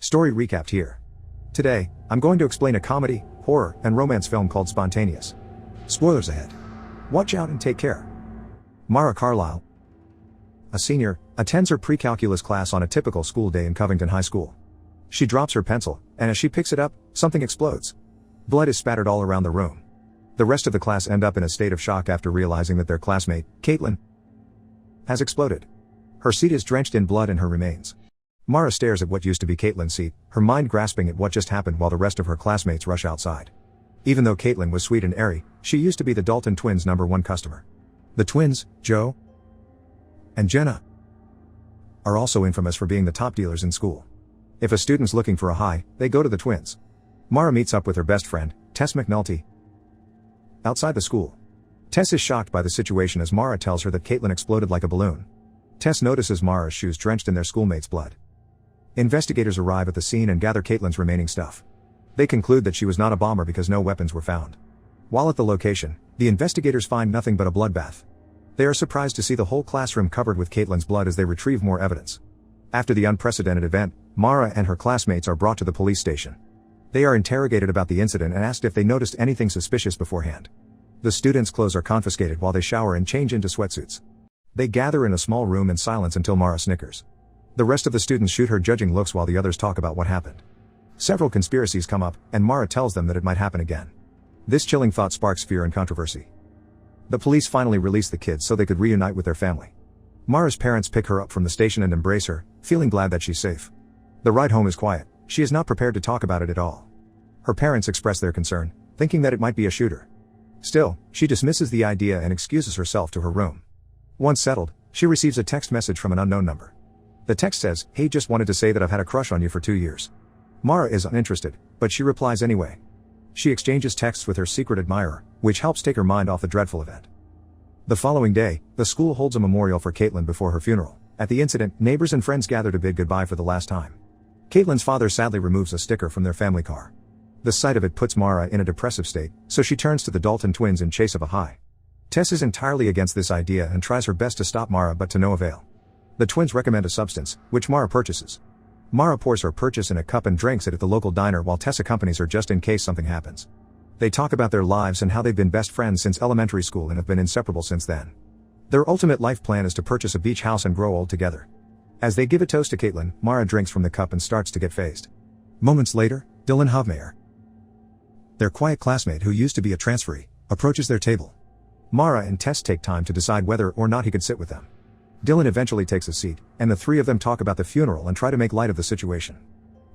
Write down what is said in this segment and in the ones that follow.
Story recapped here. Today, I'm going to explain a comedy, horror, and romance film called Spontaneous. Spoilers ahead. Watch out and take care. Mara Carlisle, a senior, attends her pre-calculus class on a typical school day in Covington High School. She drops her pencil, and as she picks it up, something explodes. Blood is spattered all around the room. The rest of the class end up in a state of shock after realizing that their classmate, Caitlin, has exploded. Her seat is drenched in blood and her remains. Mara stares at what used to be Caitlin's seat, her mind grasping at what just happened while the rest of her classmates rush outside. Even though Caitlin was sweet and airy, she used to be the Dalton twins' #1 customer. The twins, Joe and Jenna, are also infamous for being the top dealers in school. If a student's looking for a high, they go to the twins. Mara meets up with her best friend, Tess McNulty, outside the school. Tess is shocked by the situation as Mara tells her that Caitlin exploded like a balloon. Tess notices Mara's shoes drenched in their schoolmates' blood. Investigators arrive at the scene and gather Caitlin's remaining stuff. They conclude that she was not a bomber because no weapons were found. While at the location, the investigators find nothing but a bloodbath. They are surprised to see the whole classroom covered with Caitlin's blood as they retrieve more evidence. After the unprecedented event, Mara and her classmates are brought to the police station. They are interrogated about the incident and asked if they noticed anything suspicious beforehand. The students' clothes are confiscated while they shower and change into sweatsuits. They gather in a small room in silence until Mara snickers. The rest of the students shoot her judging looks while the others talk about what happened. Several conspiracies come up, and Mara tells them that it might happen again. This chilling thought sparks fear and controversy. The police finally release the kids so they could reunite with their family. Mara's parents pick her up from the station and embrace her, feeling glad that she's safe. The ride home is quiet. She is not prepared to talk about it at all. Her parents express their concern, thinking that it might be a shooter. Still, she dismisses the idea and excuses herself to her room. Once settled, she receives a text message from an unknown number. The text says, "Hey, just wanted to say that I've had a crush on you for 2 years." Mara is uninterested, but she replies anyway. She exchanges texts with her secret admirer, which helps take her mind off the dreadful event. The following day, the school holds a memorial for Caitlin before her funeral. At the incident, neighbors and friends gather to bid goodbye for the last time. Caitlin's father sadly removes a sticker from their family car. The sight of it puts Mara in a depressive state, so she turns to the Dalton twins in chase of a high. Tess is entirely against this idea and tries her best to stop Mara, but to no avail. The twins recommend a substance, which Mara purchases. Mara pours her purchase in a cup and drinks it at the local diner while Tess accompanies her just in case something happens. They talk about their lives and how they've been best friends since elementary school and have been inseparable since then. Their ultimate life plan is to purchase a beach house and grow old together. As they give a toast to Caitlin, Mara drinks from the cup and starts to get phased. Moments later, Dylan Hovmeyer, their quiet classmate who used to be a transferee, approaches their table. Mara and Tess take time to decide whether or not he could sit with them. Dylan eventually takes a seat, and the three of them talk about the funeral and try to make light of the situation.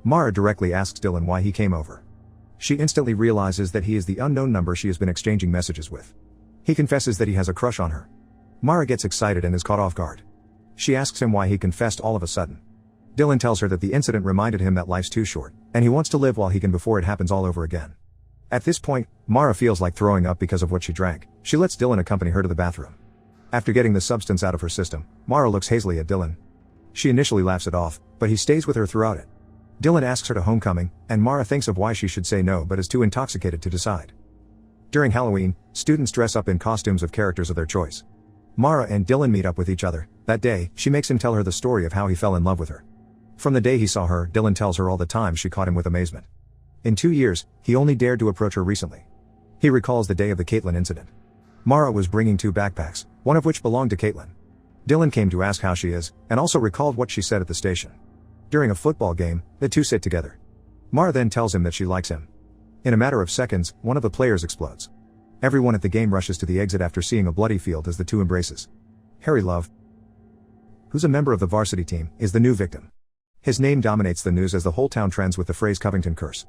Mara directly asks Dylan why he came over. She instantly realizes that he is the unknown number she has been exchanging messages with. He confesses that he has a crush on her. Mara gets excited and is caught off guard. She asks him why he confessed all of a sudden. Dylan tells her that the incident reminded him that life's too short, and he wants to live while he can before it happens all over again. At this point, Mara feels like throwing up because of what she drank. She lets Dylan accompany her to the bathroom. After getting the substance out of her system, Mara looks hazily at Dylan. She initially laughs it off, but he stays with her throughout it. Dylan asks her to homecoming, and Mara thinks of why she should say no but is too intoxicated to decide. During Halloween, students dress up in costumes of characters of their choice. Mara and Dylan meet up with each other. That day, she makes him tell her the story of how he fell in love with her. From the day he saw her, Dylan tells her all the time she caught him with amazement. In 2 years, he only dared to approach her recently. He recalls the day of the Caitlin incident. Mara was bringing 2 backpacks, one of which belonged to Caitlin. Dylan came to ask how she is, and also recalled what she said at the station. During a football game, the two sit together. Mara then tells him that she likes him. In a matter of seconds, one of the players explodes. Everyone at the game rushes to the exit after seeing a bloody field as the two embraces. Harry Love, who's a member of the varsity team, is the new victim. His name dominates the news as the whole town trends with the phrase Covington curse.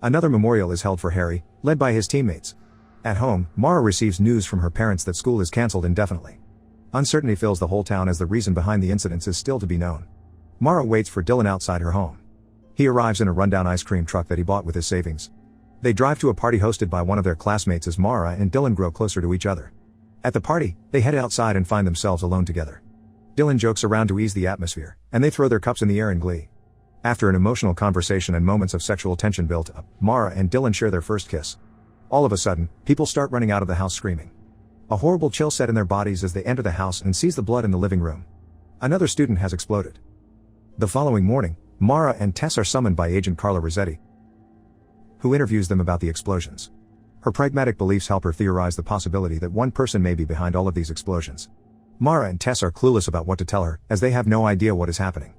Another memorial is held for Harry, led by his teammates. At home, Mara receives news from her parents that school is cancelled indefinitely. Uncertainty fills the whole town as the reason behind the incidents is still to be known. Mara waits for Dylan outside her home. He arrives in a rundown ice cream truck that he bought with his savings. They drive to a party hosted by one of their classmates as Mara and Dylan grow closer to each other. At the party, they head outside and find themselves alone together. Dylan jokes around to ease the atmosphere, and they throw their cups in the air in glee. After an emotional conversation and moments of sexual tension built up, Mara and Dylan share their first kiss. All of a sudden, people start running out of the house screaming. A horrible chill set in their bodies as they enter the house and sees the blood in the living room. Another student has exploded. The following morning, Mara and Tess are summoned by Agent Carla Rossetti, who interviews them about the explosions. Her pragmatic beliefs help her theorize the possibility that one person may be behind all of these explosions. Mara and Tess are clueless about what to tell her, as they have no idea what is happening.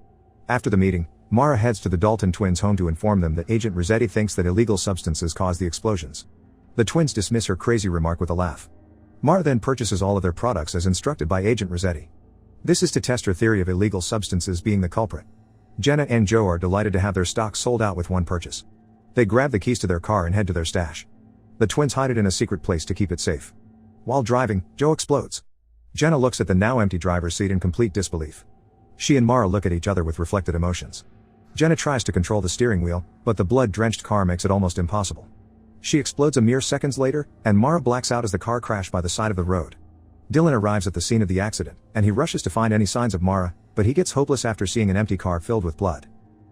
After the meeting, Mara heads to the Dalton twins' home to inform them that Agent Rossetti thinks that illegal substances caused the explosions. The twins dismiss her crazy remark with a laugh. Mara then purchases all of their products as instructed by Agent Rossetti. This is to test her theory of illegal substances being the culprit. Jenna and Joe are delighted to have their stock sold out with one purchase. They grab the keys to their car and head to their stash. The twins hide it in a secret place to keep it safe. While driving, Joe explodes. Jenna looks at the now empty driver's seat in complete disbelief. She and Mara look at each other with reflected emotions. Jenna tries to control the steering wheel, but the blood-drenched car makes it almost impossible. She explodes a mere seconds later, and Mara blacks out as the car crashes by the side of the road. Dylan arrives at the scene of the accident, and he rushes to find any signs of Mara, but he gets hopeless after seeing an empty car filled with blood.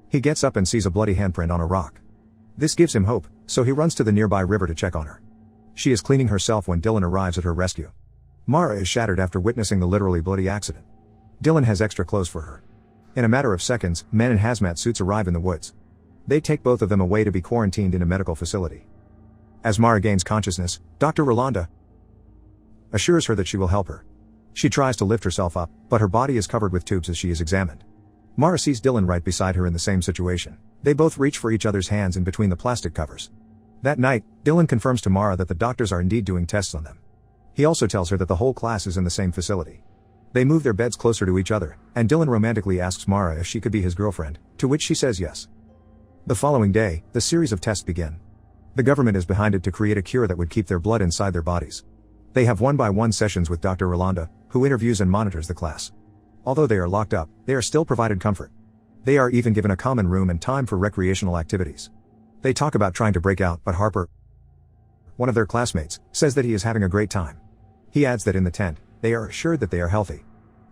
He gets up and sees a bloody handprint on a rock. This gives him hope, so he runs to the nearby river to check on her. She is cleaning herself when Dylan arrives at her rescue. Mara is shattered after witnessing the literally bloody accident. Dylan has extra clothes for her. In a matter of seconds, men in hazmat suits arrive in the woods. They take both of them away to be quarantined in a medical facility. As Mara gains consciousness, Dr. Rolanda assures her that she will help her. She tries to lift herself up, but her body is covered with tubes as she is examined. Mara sees Dylan right beside her in the same situation. They both reach for each other's hands in between the plastic covers. That night, Dylan confirms to Mara that the doctors are indeed doing tests on them. He also tells her that the whole class is in the same facility. They move their beds closer to each other, and Dylan romantically asks Mara if she could be his girlfriend, to which she says yes. The following day, the series of tests begin. The government is behind it to create a cure that would keep their blood inside their bodies. They have one-by-one sessions with Dr. Rolanda, who interviews and monitors the class. Although they are locked up, they are still provided comfort. They are even given a common room and time for recreational activities. They talk about trying to break out, but Harper, one of their classmates, says that he is having a great time. He adds that in the tent, they are assured that they are healthy.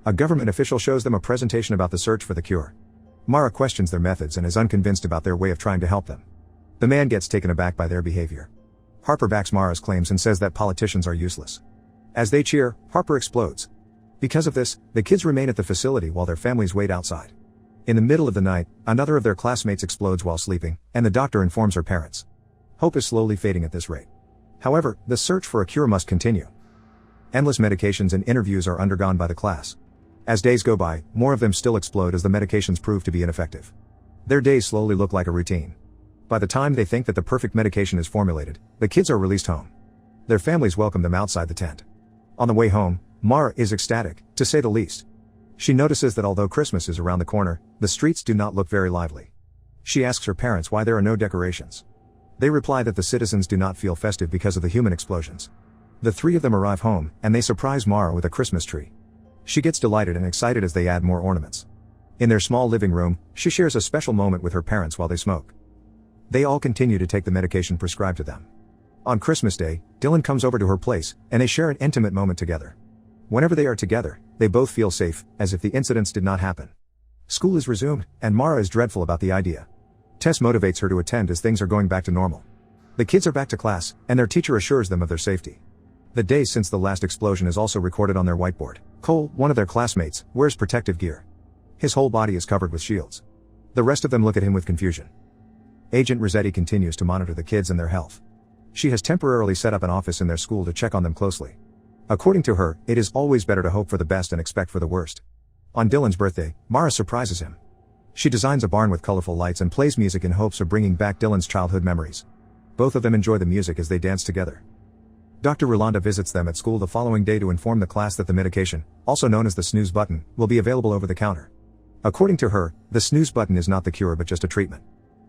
A government official shows them a presentation about the search for the cure. Mara questions their methods and is unconvinced about their way of trying to help them. The man gets taken aback by their behavior. Harper backs Mara's claims and says that politicians are useless. As they cheer, Harper explodes. Because of this, the kids remain at the facility while their families wait outside. In the middle of the night, another of their classmates explodes while sleeping, and the doctor informs her parents. Hope is slowly fading at this rate. However, the search for a cure must continue. Endless medications and interviews are undergone by the class. As days go by, more of them still explode as the medications prove to be ineffective. Their days slowly look like a routine. By the time they think that the perfect medication is formulated, the kids are released home. Their families welcome them outside the tent. On the way home, Mara is ecstatic, to say the least. She notices that although Christmas is around the corner, the streets do not look very lively. She asks her parents why there are no decorations. They reply that the citizens do not feel festive because of the human explosions. The three of them arrive home, and they surprise Mara with a Christmas tree. She gets delighted and excited as they add more ornaments. In their small living room, she shares a special moment with her parents while they smoke. They all continue to take the medication prescribed to them. On Christmas Day, Dylan comes over to her place, and they share an intimate moment together. Whenever they are together, they both feel safe, as if the incidents did not happen. School is resumed, and Mara is dreadful about the idea. Tess motivates her to attend as things are going back to normal. The kids are back to class, and their teacher assures them of their safety. The days since the last explosion is also recorded on their whiteboard. Cole, one of their classmates, wears protective gear. His whole body is covered with shields. The rest of them look at him with confusion. Agent Rossetti continues to monitor the kids and their health. She has temporarily set up an office in their school to check on them closely. According to her, it is always better to hope for the best and expect for the worst. On Dylan's birthday, Mara surprises him. She designs a barn with colorful lights and plays music in hopes of bringing back Dylan's childhood memories. Both of them enjoy the music as they dance together. Dr. Rolanda visits them at school the following day to inform the class that the medication, also known as the snooze button, will be available over the counter. According to her, the snooze button is not the cure but just a treatment.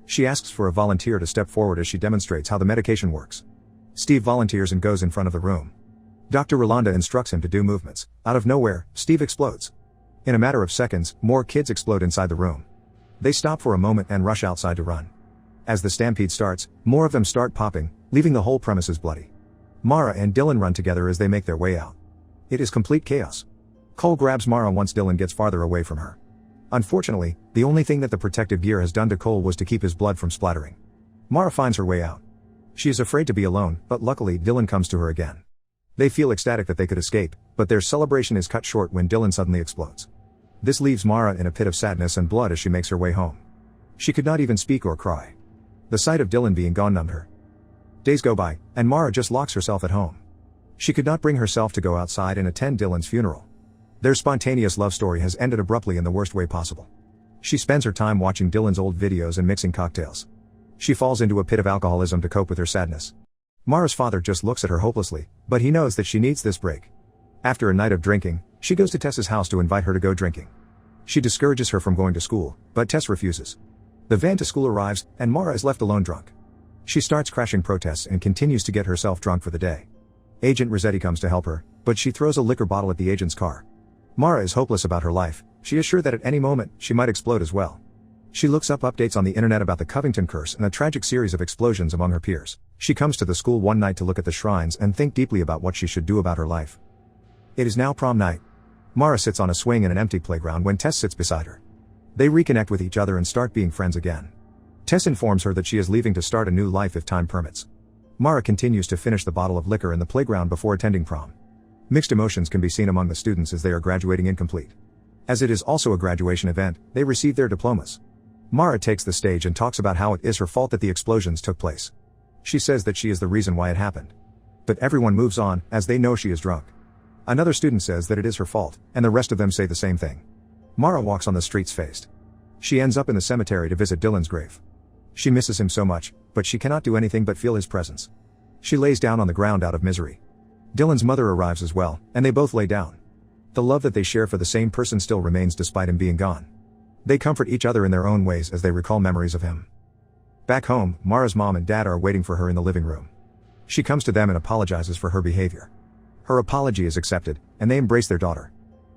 She asks for a volunteer to step forward as she demonstrates how the medication works. Steve volunteers and goes in front of the room. Dr. Rolanda instructs him to do movements. Out of nowhere, Steve explodes. In a matter of seconds, more kids explode inside the room. They stop for a moment and rush outside to run. As the stampede starts, more of them start popping, leaving the whole premises bloody. Mara and Dylan run together as they make their way out. It is complete chaos. Cole grabs Mara once Dylan gets farther away from her. Unfortunately, the only thing that the protective gear has done to Cole was to keep his blood from splattering. Mara finds her way out. She is afraid to be alone, but luckily Dylan comes to her again. They feel ecstatic that they could escape, but their celebration is cut short when Dylan suddenly explodes. This leaves Mara in a pit of sadness and blood as she makes her way home. She could not even speak or cry. The sight of Dylan being gone numbed her. Days go by, and Mara just locks herself at home. She could not bring herself to go outside and attend Dylan's funeral. Their spontaneous love story has ended abruptly in the worst way possible. She spends her time watching Dylan's old videos and mixing cocktails. She falls into a pit of alcoholism to cope with her sadness. Mara's father just looks at her hopelessly, but he knows that she needs this break. After a night of drinking, she goes to Tess's house to invite her to go drinking. She discourages her from going to school, but Tess refuses. The van to school arrives, and Mara is left alone drunk. She starts crashing protests and continues to get herself drunk for the day. Agent Rossetti comes to help her, but she throws a liquor bottle at the agent's car. Mara is hopeless about her life. She is sure that at any moment, she might explode as well. She looks up updates on the internet about the Covington curse and a tragic series of explosions among her peers. She comes to the school one night to look at the shrines and think deeply about what she should do about her life. It is now prom night. Mara sits on a swing in an empty playground when Tess sits beside her. They reconnect with each other and start being friends again. Tess informs her that she is leaving to start a new life if time permits. Mara continues to finish the bottle of liquor in the playground before attending prom. Mixed emotions can be seen among the students as they are graduating incomplete. As it is also a graduation event, they receive their diplomas. Mara takes the stage and talks about how it is her fault that the explosions took place. She says that she is the reason why it happened. But everyone moves on, as they know she is drunk. Another student says that it is her fault, and the rest of them say the same thing. Mara walks on the streets faced. She ends up in the cemetery to visit Dylan's grave. She misses him so much, but she cannot do anything but feel his presence. She lays down on the ground out of misery. Dylan's mother arrives as well, and they both lay down. The love that they share for the same person still remains despite him being gone. They comfort each other in their own ways as they recall memories of him. Back home, Mara's mom and dad are waiting for her in the living room. She comes to them and apologizes for her behavior. Her apology is accepted, and they embrace their daughter.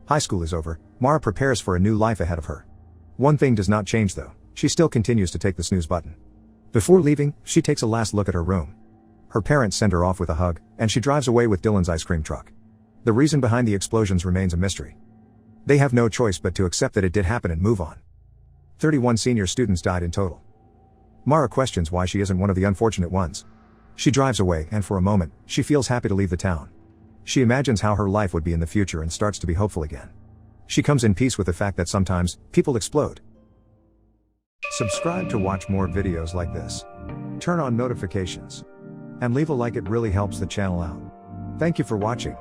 High school is over. Mara prepares for a new life ahead of her. One thing does not change though. She still continues to take the snooze button. Before leaving, she takes a last look at her room. Her parents send her off with a hug, and she drives away with Dylan's ice cream truck. The reason behind the explosions remains a mystery. They have no choice but to accept that it did happen and move on. 31 senior students died in total. Mara questions why she isn't one of the unfortunate ones. She drives away, and for a moment, she feels happy to leave the town. She imagines how her life would be in the future and starts to be hopeful again. She comes in peace with the fact that sometimes, people explode. Subscribe to watch more videos like this. Turn on notifications. And leave a like, it really helps the channel out. Thank you for watching.